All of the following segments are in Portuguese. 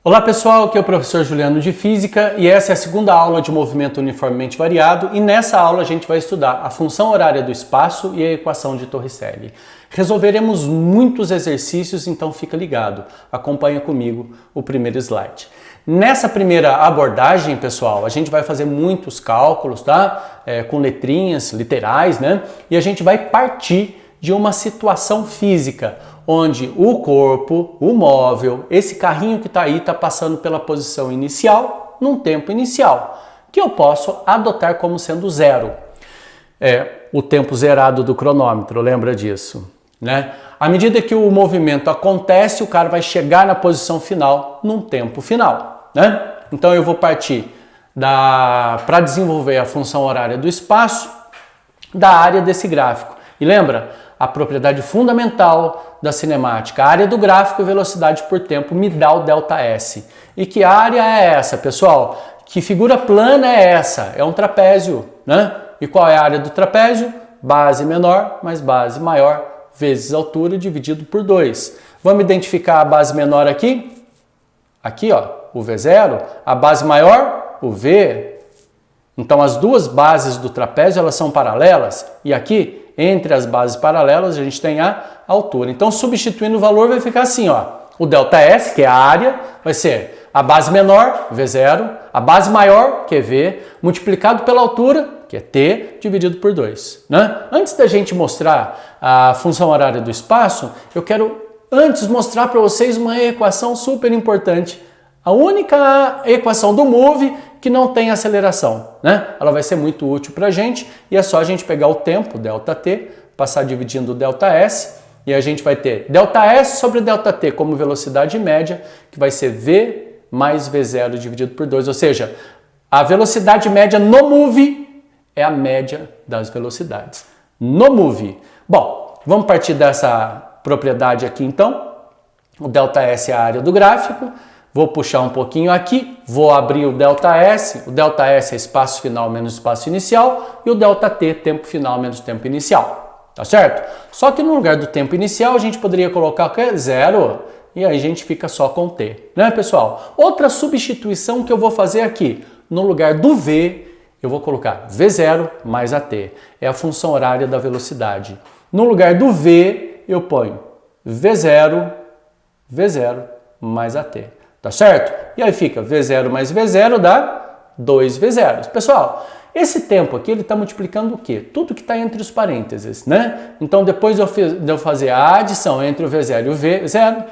Olá pessoal, aqui é o professor Juliano de Física e essa é a segunda aula de movimento uniformemente variado e nessa aula a gente vai estudar a função horária do espaço e a equação de Torricelli. Resolveremos muitos exercícios, então fica ligado, acompanha comigo o primeiro slide. Nessa primeira abordagem, pessoal, a gente vai fazer muitos cálculos, tá? Com letrinhas, literais, né? E a gente vai partir de uma situação física, onde o corpo, o móvel, esse carrinho que está aí está passando pela posição inicial, num tempo inicial, que eu posso adotar como sendo zero. O tempo zerado do cronômetro, lembra disso, né? À medida que o movimento acontece, o cara vai chegar na posição final, num tempo final, né? Então eu vou partir para desenvolver a função horária do espaço, da área desse gráfico. E lembra? A propriedade fundamental da cinemática, a área do gráfico e velocidade por tempo me dá o ΔS. E que área é essa, pessoal? Que figura plana é essa? É um trapézio, né? E qual é a área do trapézio? Base menor mais base maior vezes altura dividido por 2. Vamos identificar a base menor aqui? Aqui, ó, o V0. A base maior, o V. Então as duas bases do trapézio, elas são paralelas. E aqui, entre as bases paralelas, a gente tem a altura. Então, substituindo o valor, vai ficar assim, ó. O ΔS, que é a área, vai ser a base menor, V0, a base maior, que é V, multiplicado pela altura, que é T, dividido por 2. Né? Antes da gente mostrar a função horária do espaço, eu quero antes mostrar para vocês uma equação super importante. A única equação do MOVE que não tem aceleração, né? Ela vai ser muito útil para a gente e é só a gente pegar o tempo, ΔT, passar dividindo o ΔS e a gente vai ter ΔS sobre ΔT como velocidade média, que vai ser V mais V0 dividido por 2, ou seja, a velocidade média no MOVE é a média das velocidades. No MOVE. Bom, vamos partir dessa propriedade aqui então. O ΔS é a área do gráfico. Vou puxar um pouquinho aqui, vou abrir o ΔS é espaço final menos espaço inicial, e o ΔT, tempo final menos tempo inicial, tá certo? Só que no lugar do tempo inicial a gente poderia colocar o quê? Zero, e aí a gente fica só com T, né pessoal? Outra substituição que eu vou fazer aqui, no lugar do V, eu vou colocar V0 mais AT, é a função horária da velocidade. No lugar do V, eu ponho V0 mais AT. Tá certo? E aí fica V0 mais V0 dá 2 V0. Pessoal, esse tempo aqui ele está multiplicando o quê? Tudo que está entre os parênteses, né? Então depois de eu fazer a adição entre o V0 e o V0,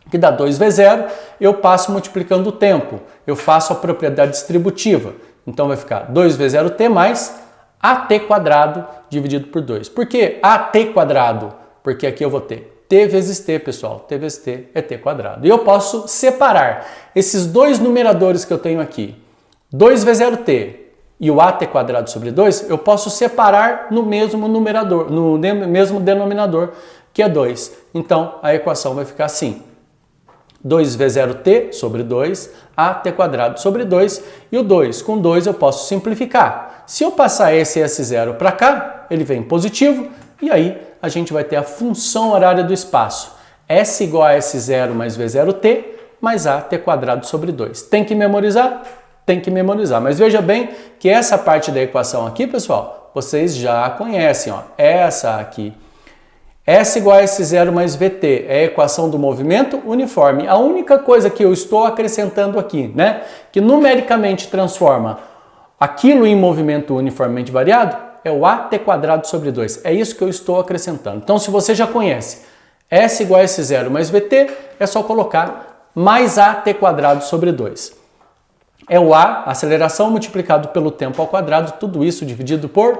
que dá 2 V0, eu passo multiplicando o tempo. Eu faço a propriedade distributiva. Então vai ficar 2 V0t mais AT quadrado dividido por 2. Por que AT quadrado? Porque aqui eu vou ter T vezes T, pessoal. T vezes T é T quadrado. E eu posso separar esses dois numeradores que eu tenho aqui, 2V0T e o AT quadrado sobre 2, eu posso separar no mesmo numerador, no mesmo denominador, que é 2. Então, a equação vai ficar assim. 2V0T sobre 2, AT quadrado sobre 2, e o 2 com 2 eu posso simplificar. Se eu passar esse S0 para cá, ele vem positivo, e aí a gente vai ter a função horária do espaço. S igual a S0 mais V0t mais AT quadrado sobre 2. Tem que memorizar? Tem que memorizar. Mas veja bem que essa parte da equação aqui, pessoal, vocês já conhecem. Ó. Essa aqui. S igual a S0 mais VT é a equação do movimento uniforme. A única coisa que eu estou acrescentando aqui, né, que numericamente transforma aquilo em movimento uniformemente variado, é o AT quadrado sobre 2. É isso que eu estou acrescentando. Então, se você já conhece S igual a S0 mais VT, é só colocar mais AT quadrado sobre 2. É o A, aceleração, multiplicado pelo tempo ao quadrado, tudo isso dividido por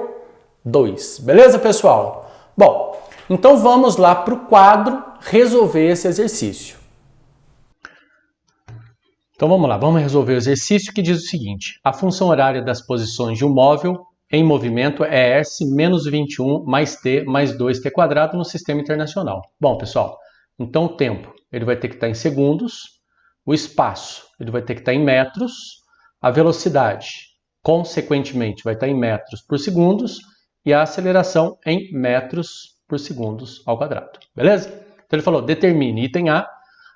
2. Beleza, pessoal? Bom, então vamos lá para o quadro resolver esse exercício. Então vamos lá, vamos resolver o exercício que diz o seguinte. A função horária das posições de um móvel em movimento é S menos 21 mais T mais 2T quadrado no sistema internacional. Bom, pessoal, então o tempo ele vai ter que estar em segundos, o espaço ele vai ter que estar em metros, a velocidade, consequentemente, vai estar em metros por segundos e a aceleração em metros por segundos ao quadrado. Beleza? Então ele falou, determine item A,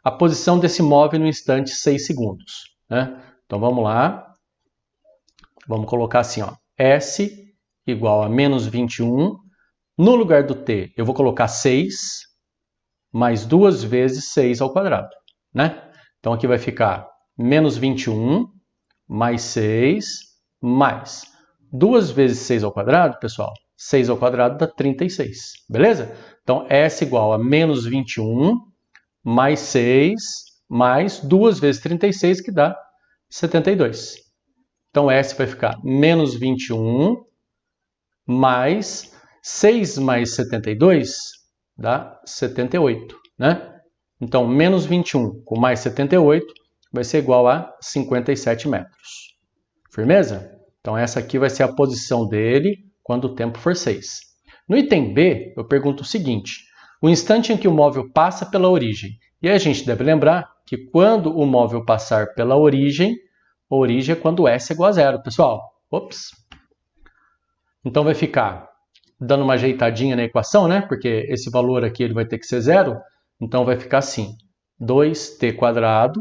a posição desse móvel no instante 6 segundos. Né? Então vamos lá. Vamos colocar assim, ó, S igual a menos 21. No lugar do T, eu vou colocar 6 mais 2 vezes 6 ao quadrado. Né? Então aqui vai ficar menos 21 mais 6 mais 2 vezes 6 ao quadrado, pessoal. 6 ao quadrado dá 36, beleza? Então S igual a menos 21 mais 6 mais 2 vezes 36, que dá 72. Então S vai ficar menos 21 mais 6 mais 72 dá 78, né? Então, menos 21 com mais 78 vai ser igual a 57 metros. Firmeza? Então, essa aqui vai ser a posição dele quando o tempo for 6. No item B, eu pergunto o seguinte: o instante em que o móvel passa pela origem. E aí a gente deve lembrar que quando o móvel passar pela origem, a origem é quando S é igual a 0, pessoal. Ops! Então, vai ficar dando uma ajeitadinha na equação, né? Porque esse valor aqui ele vai ter que ser 0. Então, vai ficar assim, 2t²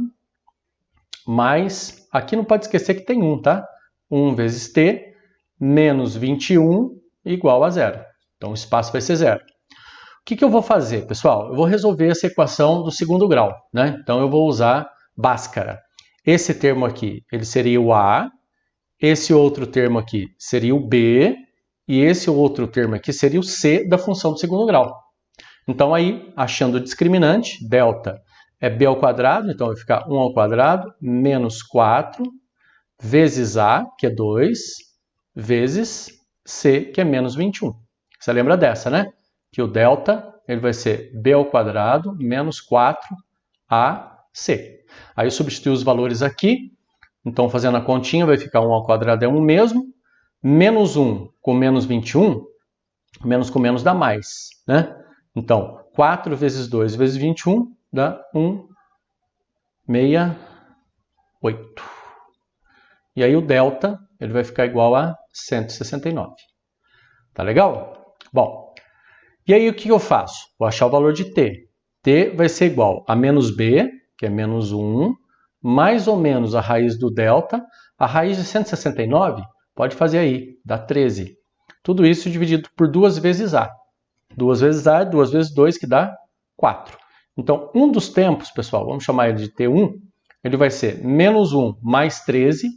mais, aqui não pode esquecer que tem 1, tá? 1 vezes t menos 21 igual a 0. Então, o espaço vai ser 0. O que eu vou fazer, pessoal? Eu vou resolver essa equação do segundo grau, né? Então, eu vou usar Bhaskara. Esse termo aqui, ele seria o A, esse outro termo aqui seria o B, e esse outro termo aqui seria o C da função do segundo grau. Então, aí, achando o discriminante, delta é b ao quadrado, então vai ficar 1 ao quadrado menos 4 vezes a, que é 2, vezes c, que é menos 21. Você lembra dessa, né? Que o delta ele vai ser b ao quadrado menos 4ac. Aí eu substituo os valores aqui, então fazendo a continha vai ficar 1 ao quadrado é 1 mesmo, menos 1 com menos 21, menos com menos dá mais, né? Então, 4 vezes 2 vezes 21 dá 168. E aí o delta ele vai ficar igual a 169. Tá legal? Bom, e aí o que eu faço? Vou achar o valor de t. T vai ser igual a menos b, que é menos 1, mais ou menos a raiz do delta. A raiz de 169, pode fazer aí, dá 13. Tudo isso dividido por 2 vezes a. 2 vezes a é 2 vezes 2, que dá 4. Então, um dos tempos, pessoal, vamos chamar ele de T1, ele vai ser menos 1 mais 13,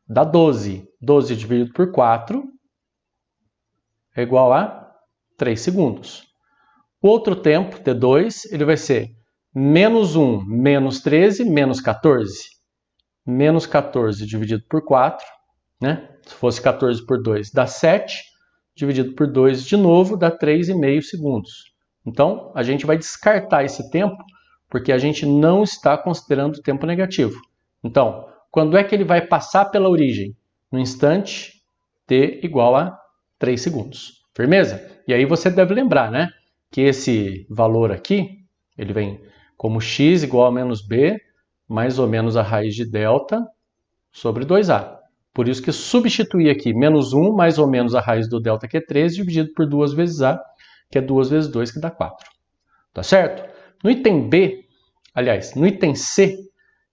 dá 12. 12 dividido por 4 é igual a 3 segundos. O outro tempo, T2, ele vai ser menos 1 menos 13 menos 14. Menos 14 dividido por 4, né? Se fosse 14 por 2, dá 7. Dividido por 2 de novo, dá 3,5 segundos. Então, a gente vai descartar esse tempo, porque a gente não está considerando o tempo negativo. Então, quando é que ele vai passar pela origem? No instante t igual a 3 segundos. Firmeza? E aí você deve lembrar, né? Que esse valor aqui, ele vem como x igual a menos b, mais ou menos a raiz de delta sobre 2a. Por isso que substituir aqui menos 1 mais ou menos a raiz do delta, que é 13, dividido por 2 vezes a, que é 2 vezes 2, que dá 4. Tá certo? No item B, aliás, no item C,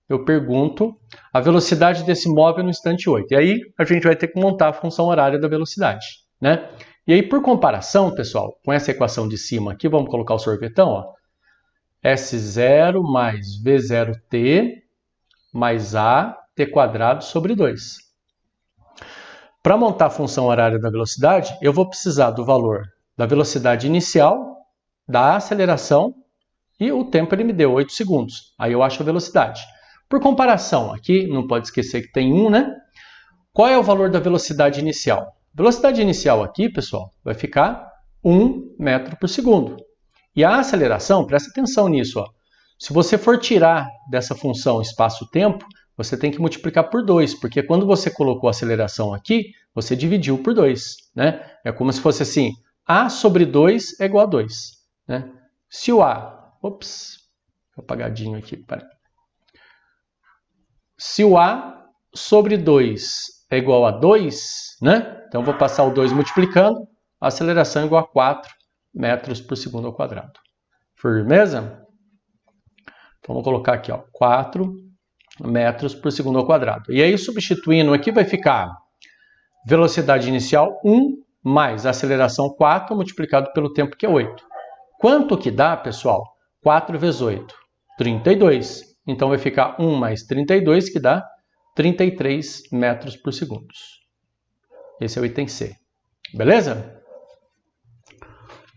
eu pergunto a velocidade desse móvel no instante 8. E aí a gente vai ter que montar a função horária da velocidade, né? E aí, por comparação, pessoal, com essa equação de cima aqui, vamos colocar o sorvetão, ó. S0 mais V0t mais a t² sobre 2. Para montar a função horária da velocidade, eu vou precisar do valor da velocidade inicial, da aceleração e o tempo ele me deu 8 segundos. Aí eu acho a velocidade. Por comparação, aqui não pode esquecer que tem 1, né? Qual é o valor da velocidade inicial? A velocidade inicial aqui, pessoal, vai ficar 1 metro por segundo. E a aceleração, presta atenção nisso, ó. Se você for tirar dessa função espaço-tempo, você tem que multiplicar por 2, porque quando você colocou a aceleração aqui, você dividiu por 2, né? É como se fosse assim, a sobre 2 é igual a 2, né? Se o a... Ops, apagadinho aqui, peraí. Se o a sobre 2 é igual a 2, né? Então, vou passar o 2 multiplicando, a aceleração é igual a 4 metros por segundo ao quadrado. Firmeza? Então, vou colocar aqui, ó, 4 metros por segundo ao quadrado. E aí, substituindo aqui, vai ficar velocidade inicial 1 mais aceleração 4 multiplicado pelo tempo, que é 8. Quanto que dá, pessoal? 4 vezes 8, 32. Então, vai ficar 1 mais 32, que dá 33 metros por segundo. Esse é o item C. Beleza?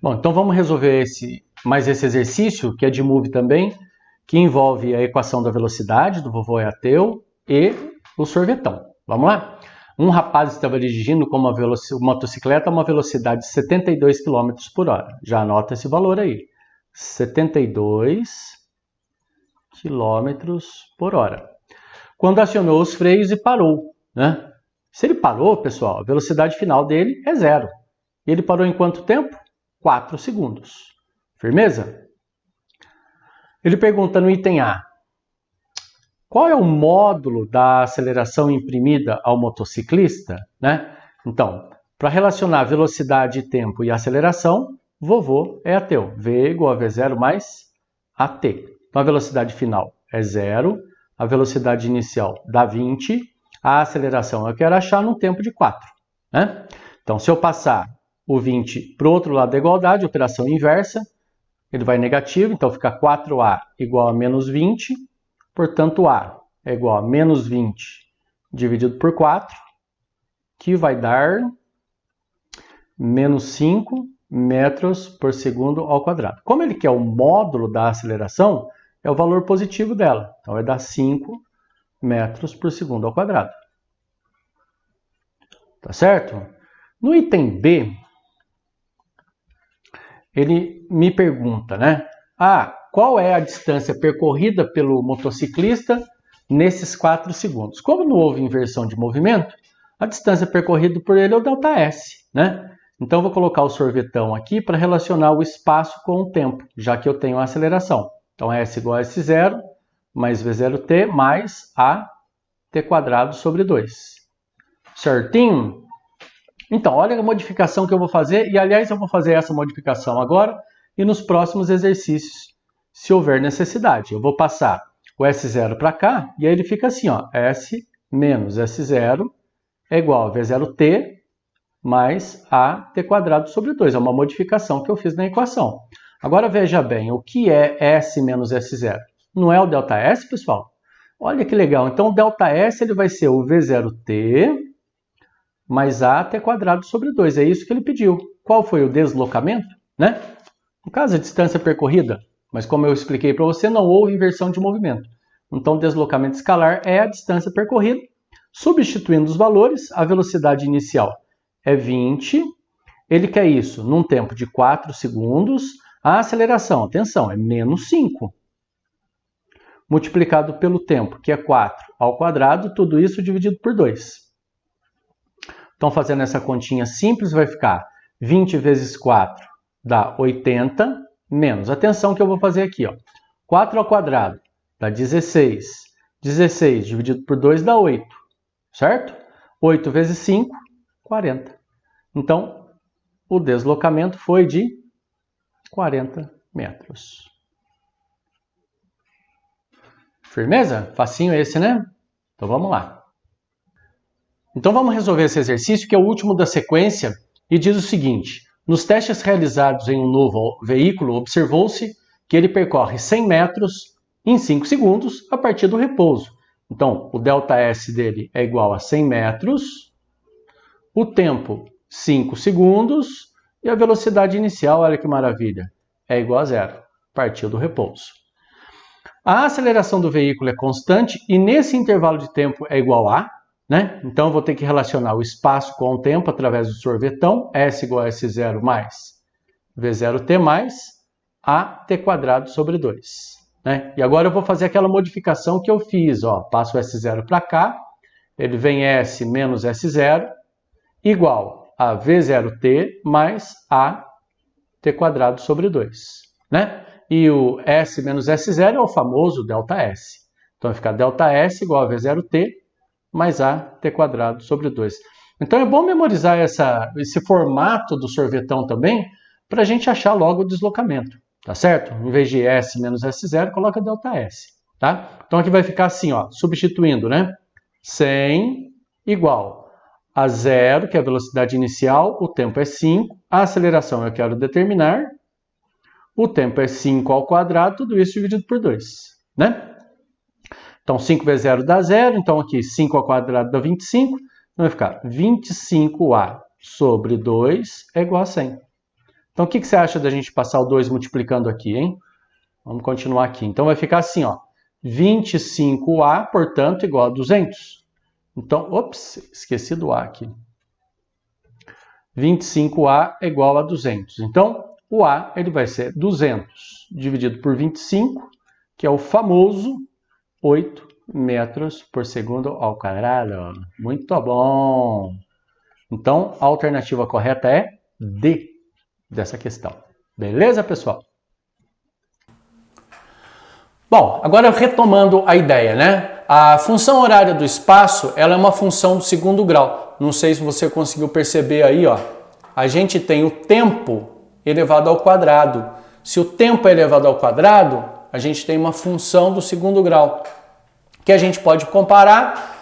Bom, então vamos resolver mais esse exercício, que é de MOVE também, que envolve a equação da velocidade do vovô é ateu e o sorvetão. Vamos lá? Um rapaz estava dirigindo com uma motocicleta a uma velocidade de 72 km por hora. Já anota esse valor aí. 72 km por hora. Quando acionou os freios e parou, né? Se ele parou, pessoal, a velocidade final dele é 0. E ele parou em quanto tempo? 4 segundos. Firmeza? Ele pergunta no item A, qual é o módulo da aceleração imprimida ao motociclista? Né? Então, para relacionar velocidade, tempo e aceleração, vovô é ateu. V igual a V0 mais AT. Então, a velocidade final é 0, a velocidade inicial dá 20, a aceleração eu quero achar no tempo de 4. Né? Então, se eu passar o 20 para o outro lado da igualdade, operação inversa, ele vai negativo, então fica 4A igual a menos 20, portanto A é igual a menos 20 dividido por 4, que vai dar menos 5 metros por segundo ao quadrado. Como ele quer o módulo da aceleração, é o valor positivo dela, então vai dar 5 metros por segundo ao quadrado. Tá certo? No item B, ele me pergunta, né? Qual é a distância percorrida pelo motociclista nesses 4 segundos? Como não houve inversão de movimento, a distância percorrida por ele é o ΔS, né? Então, eu vou colocar o sorvetão aqui para relacionar o espaço com o tempo, já que eu tenho a aceleração. Então, S igual a S0 mais V0t mais AT quadrado sobre 2. Certinho? Então, olha a modificação que eu vou fazer, e aliás eu vou fazer essa modificação agora e nos próximos exercícios, se houver necessidade. Eu vou passar o S0 para cá, e aí ele fica assim, ó, S menos S0 é igual a V0t mais AT quadrado sobre 2. É uma modificação que eu fiz na equação. Agora veja bem, o que é S menos S0? Não é o ΔS, pessoal? Olha que legal. Então, o ΔS ele vai ser o V0t mais AT quadrado sobre 2. É isso que ele pediu. Qual foi o deslocamento? Né? No caso, a distância percorrida. Mas como eu expliquei para você, não houve inversão de movimento. Então, deslocamento escalar é a distância percorrida. Substituindo os valores, a velocidade inicial é 20. Ele quer isso num tempo de 4 segundos. A aceleração, atenção, é menos 5. Multiplicado pelo tempo, que é 4 ao quadrado, tudo isso dividido por 2. Então, fazendo essa continha simples, vai ficar 20 vezes 4 dá 80, menos. Atenção que eu vou fazer aqui, ó. 4 ao quadrado dá 16. 16 dividido por 2 dá 8, certo? 8 vezes 5, 40. Então, o deslocamento foi de 40 metros. Firmeza? Facinho esse, né? Então, vamos lá. Então vamos resolver esse exercício, que é o último da sequência, e diz o seguinte: nos testes realizados em um novo veículo, observou-se que ele percorre 100 metros em 5 segundos a partir do repouso. Então, o ΔS dele é igual a 100 metros, o tempo 5 segundos, e a velocidade inicial, olha que maravilha, é igual a 0, partir do repouso. A aceleração do veículo é constante e nesse intervalo de tempo é igual a, né? Então, eu vou ter que relacionar o espaço com o tempo através do sorvetão, S igual a S0 mais V0t mais AT quadrado sobre 2. Né? E agora eu vou fazer aquela modificação que eu fiz. Ó. Passo o S0 para cá, ele vem S menos S0, igual a V0t mais AT quadrado sobre 2. Né? E o S menos S0 é o famoso ΔS. Então, vai ficar ΔS igual a V0t mais AT quadrado sobre 2. Então é bom memorizar esse formato do sorvetão também, para a gente achar logo o deslocamento. tá certo? Em vez de S menos S0, coloca ΔS, tá? Então aqui vai ficar assim, ó, substituindo, né? 100 igual a 0, que é a velocidade inicial, o tempo é 5, a aceleração eu quero determinar, o tempo é 5 ao quadrado, tudo isso dividido por 2, né? Então 5 vezes 0 dá 0, então aqui 5 ao quadrado dá 25, então vai ficar 25A sobre 2 é igual a 100. Então o que você acha da gente passar o 2 multiplicando aqui, hein? Vamos continuar aqui. Então vai ficar assim, ó, 25A, portanto, igual a 200. Então, ops, esqueci do A aqui. 25A é igual a 200. Então, o A ele vai ser 200 dividido por 25, que é o famoso 8 metros por segundo ao quadrado. Muito bom! Então, a alternativa correta é D dessa questão. Beleza, pessoal? Bom, agora retomando a ideia, né? A função horária do espaço, ela é uma função do segundo grau. Não sei se você conseguiu perceber aí, ó. A gente tem o tempo elevado ao quadrado. Se o tempo é elevado ao quadrado, a gente tem uma função do segundo grau, que a gente pode comparar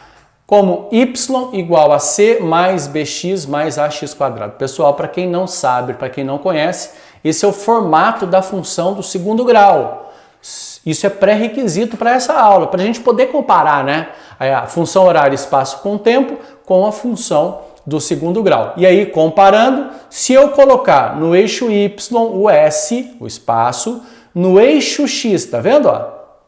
como y igual a c mais bx mais ax quadrado. Pessoal, para quem não sabe, para quem não conhece, esse é o formato da função do segundo grau. Isso é pré-requisito para essa aula, para a gente poder comparar, né, a função horária espaço com tempo com a função do segundo grau. E aí, comparando, se eu colocar no eixo y o s, o espaço, no eixo x, tá vendo? Ó?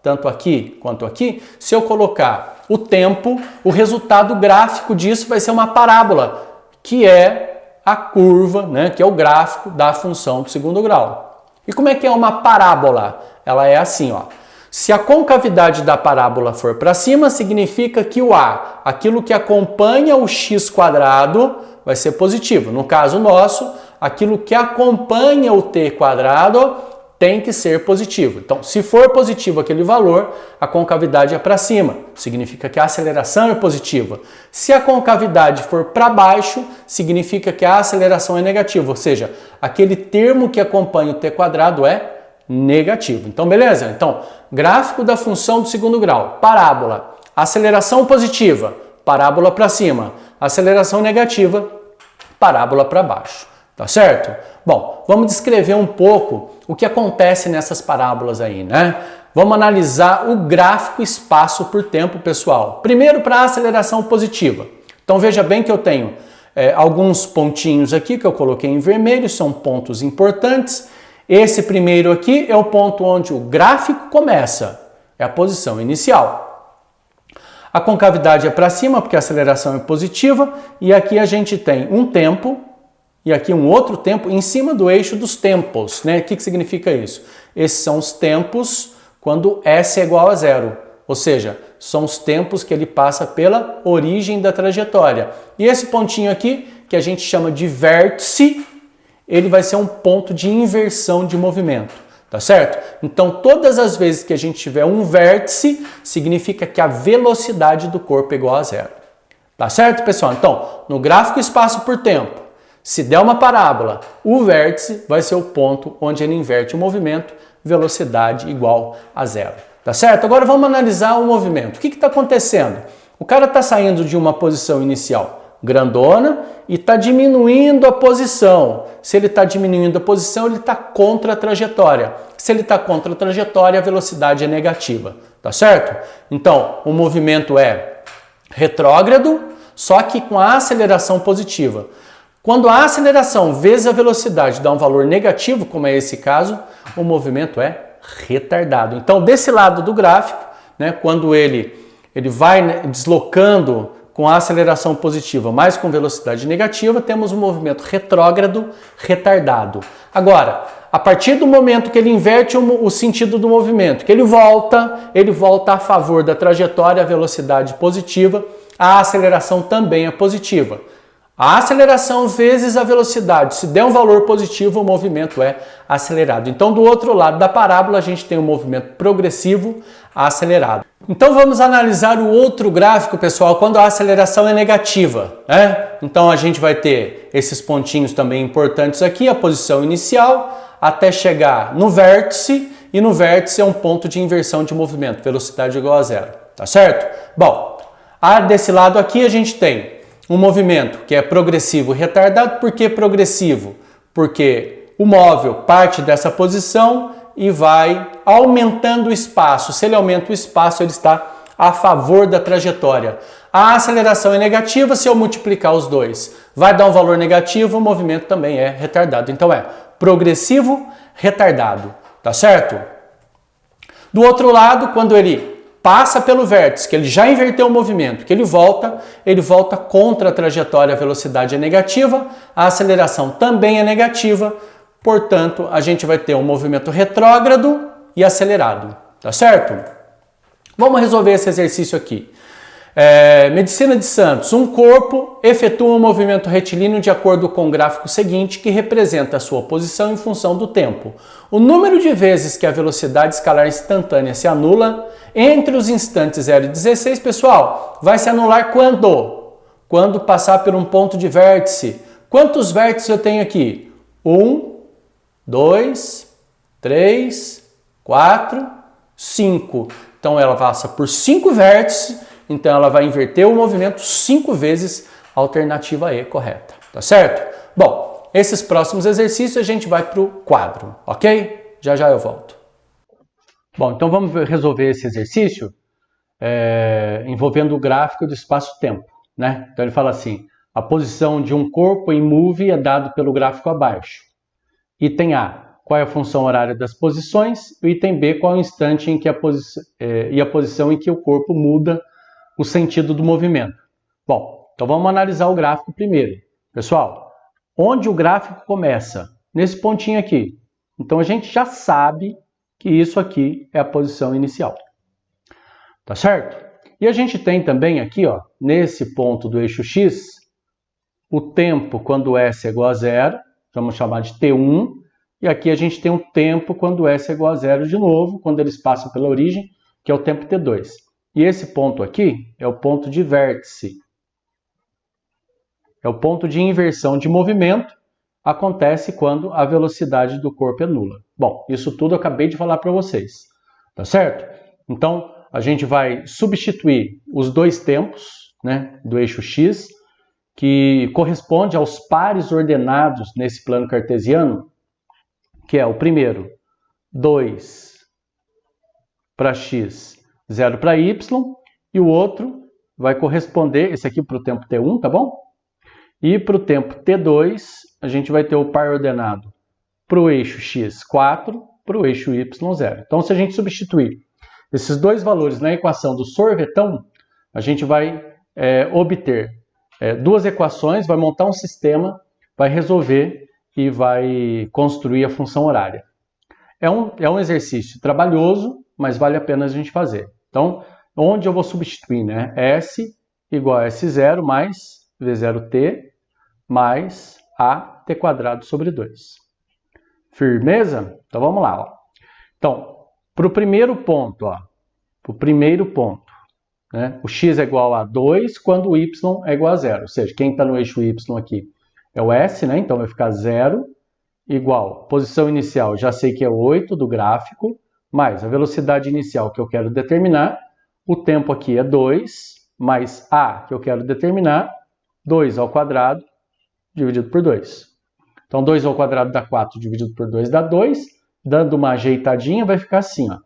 Tanto aqui quanto aqui, se eu colocar o tempo, o resultado gráfico disso vai ser uma parábola, que é a curva, né, que é o gráfico da função do segundo grau. E como é que é uma parábola? Ela é assim, ó. Se a concavidade da parábola for para cima, significa que o A, aquilo que acompanha o x quadrado, vai ser positivo. No caso nosso, aquilo que acompanha o t quadrado tem que ser positivo. Então, se for positivo aquele valor, a concavidade é para cima. Significa que a aceleração é positiva. Se a concavidade for para baixo, significa que a aceleração é negativa. Ou seja, aquele termo que acompanha o t quadrado é negativo. Então, beleza? Então, gráfico da função do segundo grau, parábola, aceleração positiva, parábola para cima, aceleração negativa, parábola para baixo. Tá certo? Bom, vamos descrever um pouco o que acontece nessas parábolas aí, né? Vamos analisar o gráfico espaço por tempo, pessoal. Primeiro, para a aceleração positiva. Então, veja bem que eu tenho alguns pontinhos aqui que eu coloquei em vermelho, são pontos importantes. Esse primeiro aqui é o ponto onde o gráfico começa, é a posição inicial. A concavidade é para cima porque a aceleração é positiva e aqui a gente tem um tempo e aqui um outro tempo em cima do eixo dos tempos, né? O que significa isso? Esses são os tempos quando S é igual a zero, ou seja, são os tempos que ele passa pela origem da trajetória. E esse pontinho aqui, que a gente chama de vértice, ele vai ser um ponto de inversão de movimento, tá certo? Então, todas as vezes que a gente tiver um vértice, significa que a velocidade do corpo é igual a zero. Tá certo, pessoal? Então, no gráfico espaço por tempo, se der uma parábola, o vértice vai ser o ponto onde ele inverte o movimento, velocidade igual a zero. Tá certo? Agora vamos analisar o movimento. O que está acontecendo? O cara está saindo de uma posição inicial grandona e está diminuindo a posição. Se ele está diminuindo a posição, ele está contra a trajetória. Se ele está contra a trajetória, a velocidade é negativa. Tá certo? Então, o movimento é retrógrado, só que com a aceleração positiva. Quando a aceleração vezes a velocidade dá um valor negativo, como é esse caso, o movimento é retardado. Então, desse lado do gráfico, né, quando ele vai deslocando com a aceleração positiva, mas com velocidade negativa, temos um movimento retrógrado, retardado. Agora, a partir do momento que ele inverte o sentido do movimento, que ele volta a favor da trajetória, a velocidade positiva, a aceleração também é positiva. A aceleração vezes a velocidade, se der um valor positivo, o movimento é acelerado. Então, do outro lado da parábola, a gente tem um movimento progressivo acelerado. Então, vamos analisar o outro gráfico, pessoal, quando a aceleração é negativa, né? Então, a gente vai ter esses pontinhos também importantes aqui, a posição inicial, até chegar no vértice, e no vértice é um ponto de inversão de movimento, velocidade igual a zero, tá certo? Bom, desse lado aqui a gente tem um movimento que é progressivo e retardado. Por que progressivo? Porque o móvel parte dessa posição e vai aumentando o espaço. Se ele aumenta o espaço, ele está a favor da trajetória. A aceleração é negativa, se eu multiplicar os dois, vai dar um valor negativo, o movimento também é retardado. Então é progressivo, retardado, tá certo? Do outro lado, quando ele passa pelo vértice, que ele já inverteu o movimento, que ele volta contra a trajetória, a velocidade é negativa, a aceleração também é negativa, portanto, a gente vai ter um movimento retrógrado e acelerado, tá certo? Vamos resolver esse exercício aqui. Medicina de Santos. Um corpo efetua um movimento retilíneo de acordo com o gráfico seguinte, que representa a sua posição em função do tempo. O número de vezes que a velocidade escalar instantânea se anula entre os instantes 0 e 16, pessoal, vai se anular quando? Quando passar por um ponto de vértice. Quantos vértices eu tenho aqui? 1, 2, 3, 4, 5. Então ela passa por 5 vértices, então ela vai inverter o movimento 5 vezes, alternativa E correta, tá certo? Bom, esses próximos exercícios a gente vai para o quadro, ok? Já já eu volto. Bom, então vamos resolver esse exercício envolvendo o gráfico do espaço-tempo, né? Então ele fala assim, a posição de um corpo em move é dado pelo gráfico abaixo. Item A, qual é a função horária das posições? O item B, qual é o instante em que a posição em que o corpo muda o sentido do movimento. Bom, então vamos analisar o gráfico primeiro. Pessoal, onde o gráfico começa? Nesse pontinho aqui. Então a gente já sabe que isso aqui é a posição inicial. Tá certo? E a gente tem também aqui, ó, nesse ponto do eixo X, o tempo quando S é igual a zero, vamos chamar de T1, e aqui a gente tem o tempo quando S é igual a zero de novo, quando eles passam pela origem, que é o tempo T2. E esse ponto aqui é o ponto de vértice. É o ponto de inversão de movimento, acontece quando a velocidade do corpo é nula. Bom, isso tudo eu acabei de falar para vocês, tá certo? Então, a gente vai substituir os dois tempos, né, do eixo X, que corresponde aos pares ordenados nesse plano cartesiano, que é o primeiro, 2 para x, 0 para y, e o outro vai corresponder, esse aqui para o tempo t1, tá bom? E para o tempo t2, a gente vai ter o par ordenado para o eixo x, 4, para o eixo y, 0. Então, se a gente substituir esses dois valores na equação do sorvetão, a gente vai obter duas equações, vai montar um sistema, vai resolver e vai construir a função horária. É um exercício trabalhoso, mas vale a pena a gente fazer. Então, onde eu vou substituir, né? S igual a S0 mais V0t mais AT² sobre 2. Firmeza? Então, vamos lá. Ó. Então, para o primeiro ponto, né? O x é igual a 2 quando o y é igual a 0. Ou seja, quem está no eixo y aqui é o S, né? Então vai ficar 0 igual, posição inicial, já sei que é 8 do gráfico, mais a velocidade inicial que eu quero determinar, o tempo aqui é 2, mais A que eu quero determinar, 2 ao quadrado dividido por 2. Então 2 ao quadrado dá 4, dividido por 2 dá 2, dando uma ajeitadinha vai ficar assim, ó.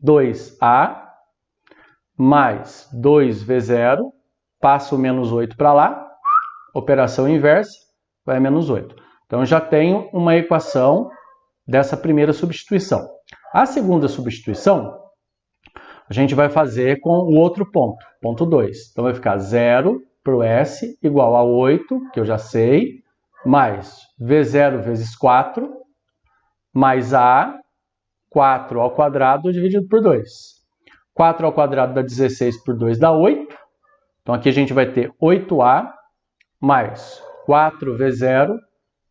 2A mais 2V0, passa o menos 8 para lá, operação inversa, vai a menos 8. Então, eu já tenho uma equação dessa primeira substituição. A segunda substituição, a gente vai fazer com o outro ponto, ponto 2. Então, vai ficar 0 para o S igual a 8, que eu já sei, mais V0 vezes 4, mais A, 4 ao quadrado dividido por 2. 4 ao quadrado dá 16 por 2 dá 8. Então, aqui a gente vai ter 8A mais 4V0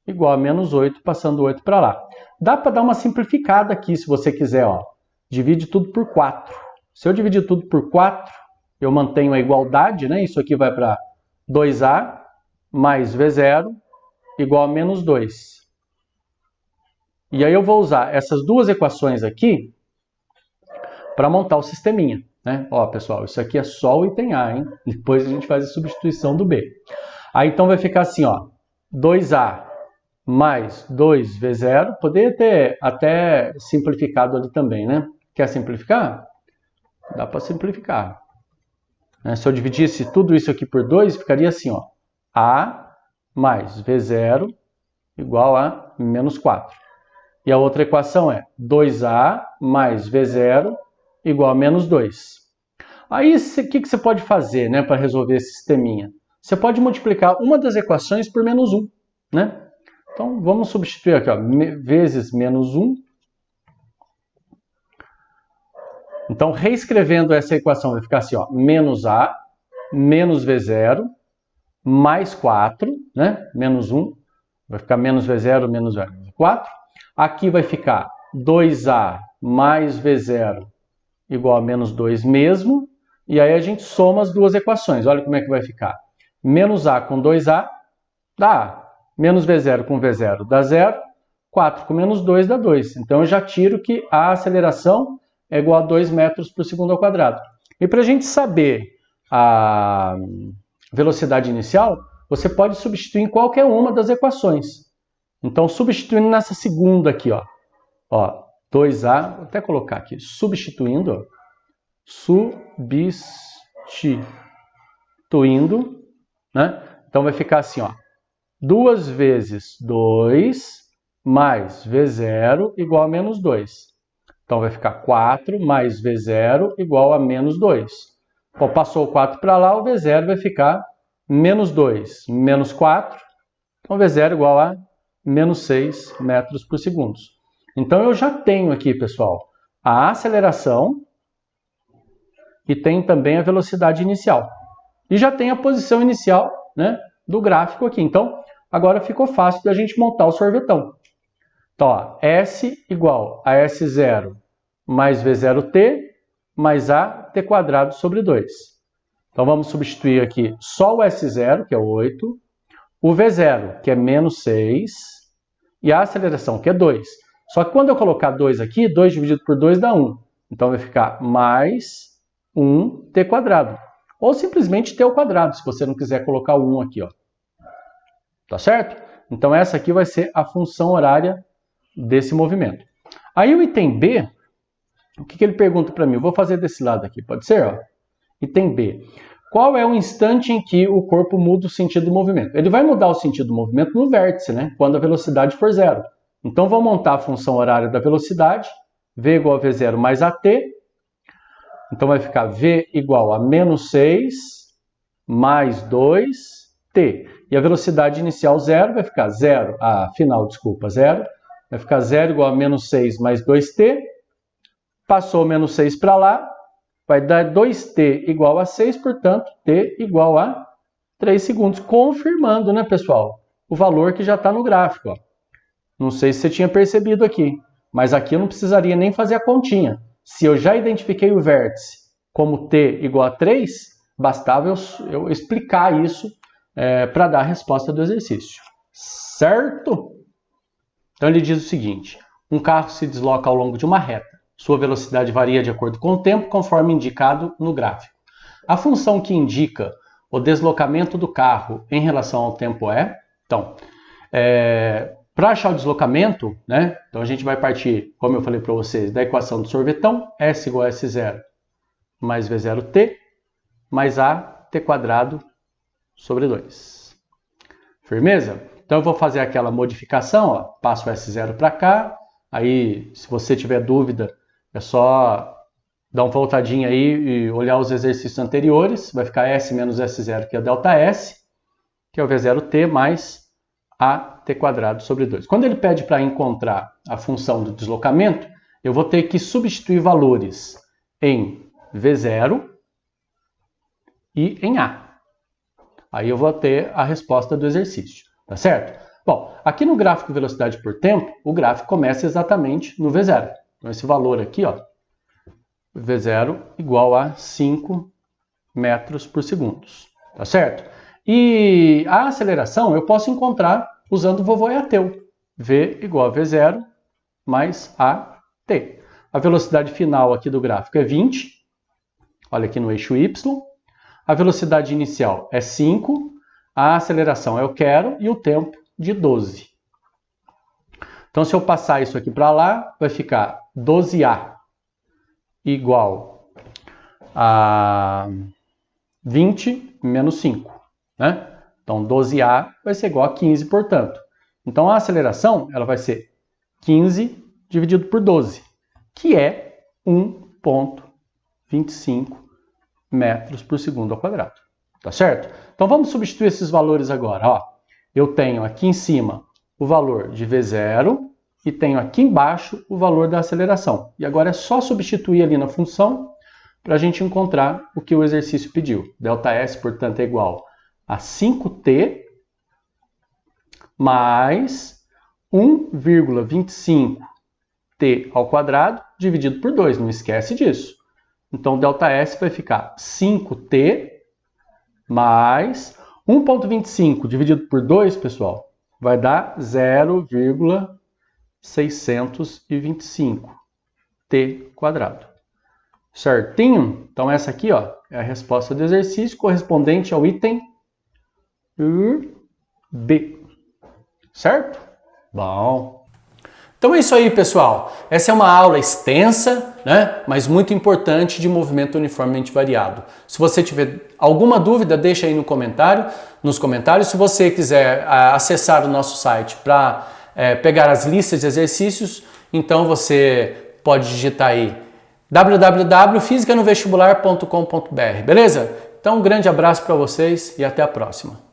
igual a menos 8, passando 8 para lá. Dá para dar uma simplificada aqui, se você quiser. Ó. Divide tudo por 4. Se eu dividir tudo por 4, eu mantenho a igualdade, né? Isso aqui vai para 2A mais V0 igual a menos 2. E aí eu vou usar essas duas equações aqui para montar o sisteminha, né? Ó, pessoal, isso aqui é só o item A, hein? Depois a gente faz a substituição do B. Aí então vai ficar assim, ó, 2A mais 2V0, poderia ter até simplificado ali também, né? Quer simplificar? Dá para simplificar. Se eu dividisse tudo isso aqui por 2, ficaria assim, ó, A mais V0 igual a menos 4. E a outra equação é 2A mais V0 igual a menos 2. Aí, o que você pode fazer, né, para resolver esse sisteminha? Você pode multiplicar uma das equações por menos 1, né? Então, vamos substituir aqui, ó, vezes menos 1. Então, reescrevendo essa equação, vai ficar assim, ó, menos A, menos V0, mais 4, né? Menos 1, vai ficar menos V0, menos 4. Aqui vai ficar 2A mais V0 igual a menos 2 mesmo. E aí a gente soma as duas equações. Olha como é que vai ficar. Menos A com 2A dá A. Menos V0 com V0 dá 0. 4 com menos 2 dá 2. Então eu já tiro que a aceleração é igual a 2 metros por segundo ao quadrado. E para a gente saber a velocidade inicial, você pode substituir em qualquer uma das equações. Então, substituindo nessa segunda aqui, ó, 2A, vou até colocar aqui, substituindo, ó, né? Então vai ficar assim, ó, 2 vezes 2 mais V0 igual a menos 2. Então vai ficar 4 mais V0 igual a menos 2. Bom, passou o 4 para lá, o V0 vai ficar menos 2, menos 4. Então V0 igual a menos 6 metros por segundo. Então eu já tenho aqui, pessoal, a aceleração e tem também a velocidade inicial. E já tem a posição inicial, né, do gráfico aqui. Então, agora ficou fácil da gente montar o sorvetão. Então, ó, S igual a S0 mais V0t mais AT quadrado sobre 2. Então, vamos substituir aqui só o S0, que é 8, o V0, que é menos 6, e a aceleração, que é 2. Só que quando eu colocar 2 aqui, 2 dividido por 2 dá 1. Então, vai ficar mais 1t quadrado. Ou simplesmente t ao quadrado, se você não quiser colocar o 1 aqui, ó. Tá certo? Então, essa aqui vai ser a função horária desse movimento. Aí o item B, o que ele pergunta para mim? Eu vou fazer desse lado aqui, pode ser? Ó? Item B. Qual é o instante em que o corpo muda o sentido do movimento? Ele vai mudar o sentido do movimento no vértice, né? Quando a velocidade for zero. Então, vou montar a função horária da velocidade, V igual a V0 mais AT. Então, vai ficar V igual a menos 6 mais 2t. E a velocidade inicial zero vai ficar zero, final, desculpa, zero. Vai ficar 0 igual a menos 6 mais 2t. Passou menos 6 para lá. Vai dar 2t igual a 6, portanto, t igual a 3 segundos. Confirmando, né, pessoal? O valor que já está no gráfico. Ó. Não sei se você tinha percebido aqui, mas aqui eu não precisaria nem fazer a continha. Se eu já identifiquei o vértice como t igual a 3, bastava eu explicar isso para dar a resposta do exercício. Certo? Então ele diz o seguinte: um carro se desloca ao longo de uma reta. Sua velocidade varia de acordo com o tempo, conforme indicado no gráfico. A função que indica o deslocamento do carro em relação ao tempo é... Então, para achar o deslocamento, né, então a gente vai partir, como eu falei para vocês, da equação do sorvetão, S igual a S0 mais V0t, mais AT quadrado sobre 2. Firmeza? Então eu vou fazer aquela modificação, ó, passo o S0 para cá, aí se você tiver dúvida, é só dar uma voltadinha aí e olhar os exercícios anteriores. Vai ficar S menos S0, que é ΔS, que é o V0t mais AT quadrado sobre 2. Quando ele pede para encontrar a função do deslocamento, eu vou ter que substituir valores em V0 e em A. Aí eu vou ter a resposta do exercício, tá certo? Bom, aqui no gráfico velocidade por tempo, o gráfico começa exatamente no V0. Então, esse valor aqui, ó, V0 igual a 5 metros por segundo, tá certo? E a aceleração eu posso encontrar usando o vovô e ateu. V igual a V0 mais AT. A velocidade final aqui do gráfico é 20, olha aqui no eixo Y. A velocidade inicial é 5, a aceleração eu quero e o tempo de 12. Então, se eu passar isso aqui para lá, vai ficar 12A igual a 20 menos 5, né? Então, 12A vai ser igual a 15, portanto. Então, a aceleração ela vai ser 15 dividido por 12, que é 1,25 metros por segundo ao quadrado. Tá certo? Então, vamos substituir esses valores agora. Ó, eu tenho aqui em cima o valor de V0 e tenho aqui embaixo o valor da aceleração. E agora é só substituir ali na função para a gente encontrar o que o exercício pediu. ΔS, portanto, é igual a 5t mais 1,25t ao quadrado dividido por 2. Não esquece disso. Então, ΔS vai ficar 5t mais 1,25 dividido por 2, pessoal, vai dar 0,625t quadrado. Certinho? Então, essa aqui ó, é a resposta do exercício correspondente ao item B. Certo? Bom. Então é isso aí, pessoal. Essa é uma aula extensa, né, mas muito importante de movimento uniformemente variado. Se você tiver alguma dúvida, deixa aí nos comentários. Se você quiser acessar o nosso site para pegar as listas de exercícios, então você pode digitar aí www.fisicanovestibular.com.br, beleza? Então um grande abraço para vocês e até a próxima.